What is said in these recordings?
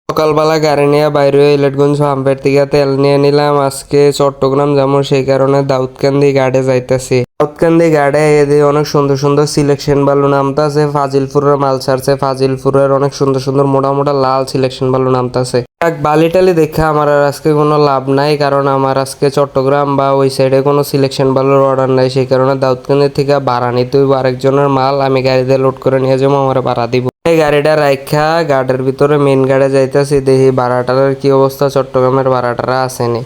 সকালবেলা গাড়ি নিয়ে বাইরে হয়ে ইলেটগঞ্জ পাম্পের থেকে তেল নিয়ে নিলাম। আজকে চট্টগ্রাম যাবো, সেই কারণে দাউদকান্দি ঘাটে যাইতেছি। দাউদকান্দি ঘাটে এদিকে অনেক সুন্দর সুন্দর সিলেকশন বালু নামতাছে। ফাজিলপুরের মাল ছাড়ছে, ফাজিলপুরের অনেক সুন্দর সুন্দর মোটা মোটা লাল সিলেকশন বালু নামতাছে। বালি টালি দেখে আমার আর আজকে কোনো লাভ নাই, কারণ আমার আজকে চট্টগ্রাম বা ওই সাইডে কোনো সিলেকশন বালুর অর্ডার নাই। সেই কারণে দাউদকান্দি থেকে ভাড়া নিতে হইব আরেকজনের মাল। আমি গাড়িতে লোড করে নিয়ে যাবো, আমার ভাড়া দিব। এই গাড়িটা রাখা গাড়ির ভিতরে মেন গাড়ি যাইতেছি, দেখি ভাড়াটার কি অবস্থা, চট্টগ্রামের ভাড়াটারা আসেনি।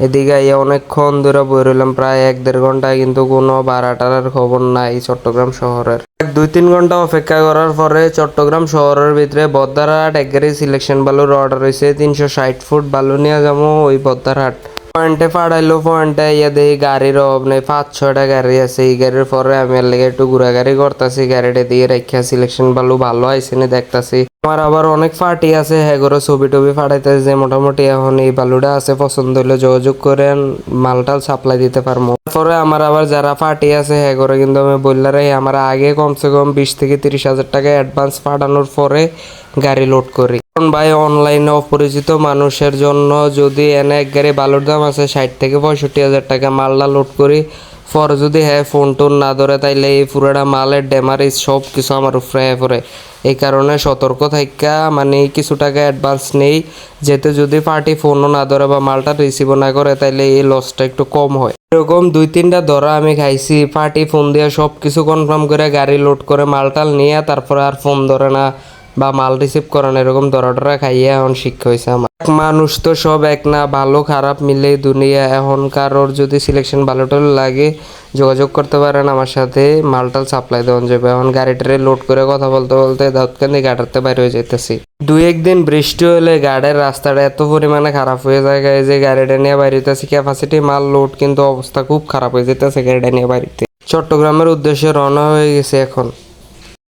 এদিকে অনেকক্ষণ ধরে বই রইলাম, প্রায় 1-1.5 ঘন্টা, কিন্তু কোনো ভাড়াটার খবর নাই চট্টগ্রাম শহরের। 2-3 ঘন্টা অপেক্ষা করার পরে চট্টগ্রাম শহরের ভিতরে বদ্দারহাট এক গাড়ি সিলেকশন বালুর অর্ডার হয়েছে। 360 ফুট বালু নিয়ে যাবো ওই বদ্দারহাট পয়েন্টে। ফাড়াইলো পয়েন্টে ইয়ে দেখি গাড়ির অভাব নেই, 5-6টা গাড়ি আছে। এই গাড়ির পরে আমি এর লেগে একটু ঘুরাঘাড়ি করতেছি, গাড়িটা দিয়ে রেখা সিলেকশন বালু ভালো আইসে নি দেখতাছি। আমার আবার অনেক পার্টি আছে, হ্যাঁ করে ছবি টবি ফাটাইতেছে যে মোটামুটি এখন এই বালুটা আছে, পছন্দ হলে যোগাযোগ করেন, মালটাল সাপ্লাই দিতে পারবো। তারপরে আমার আবার যারা পার্টি আছে হ্যাঁ করে কিন্তু আমি বললে রে আমার আগে কমসে কম 20 থেকে 30 হাজার টাকা অ্যাডভান্স পাঠানোর পরে গাড়ি লোড করি। কারণ ভাই অনলাইনে অপরিচিত মানুষের জন্য যদি এনে এক গাড়ি বালুর দাম আছে 60 থেকে 65 হাজার টাকা, মালটা লোড করি পরে যদি হ্যাঁ ফোন টোন না ধরে, তাইলে এই পুরোটা মালের ড্যামারেজ সব কিছু আমার উপরে পড়ে। এই কারণে সতর্ক থাকা মানে কিছু টাকা অ্যাডভান্স নেই, যেতে যদি পার্টি ফোনও না ধরে বা মালটা রিসিভও না করে, তাইলে এই লসটা একটু কম হয়। এরকম 2-3টা ধরা আমি খাইছি, পার্টি ফোন দিয়ে সব কিছু কনফার্ম করে গাড়ি লোড করে মালটাল নিয়ে তারপরে আর ফোন ধরে না বা মাল রিসিভ করে না, এরকম ধরাটা খাইয়ে এখন শিক্ষা হয়েছে আমার। মানুষ তো সব এক না, ভালো খারাপ মিলেই দুনিয়া। এখন কারোর যদি সিলেকশন ভালো টালো লাগে যোগাযোগ করতে পারেন আমার সাথে, মালটাল সাপ্লাই দেওয়া যাবে। এখন গাড়িটারে লোড করে কথা বলতে বলতে দাউদকান্দি গাড়াতে বাইরে হয়ে যেতেছি। 2-1 দিন বৃষ্টি হলে গাড়ির রাস্তাটা এত পরিমাণে খারাপ হয়ে যায় যে গাড়িটা নিয়ে বাইরে হইতেছি, ক্যাপাসিটি মাল লোড কিন্তু অবস্থা খুব খারাপ হয়ে যেতেছে গাড়িটা নিয়ে বাড়িতে। চট্টগ্রামের উদ্দেশ্যে রওনা হয়ে গেছে এখন।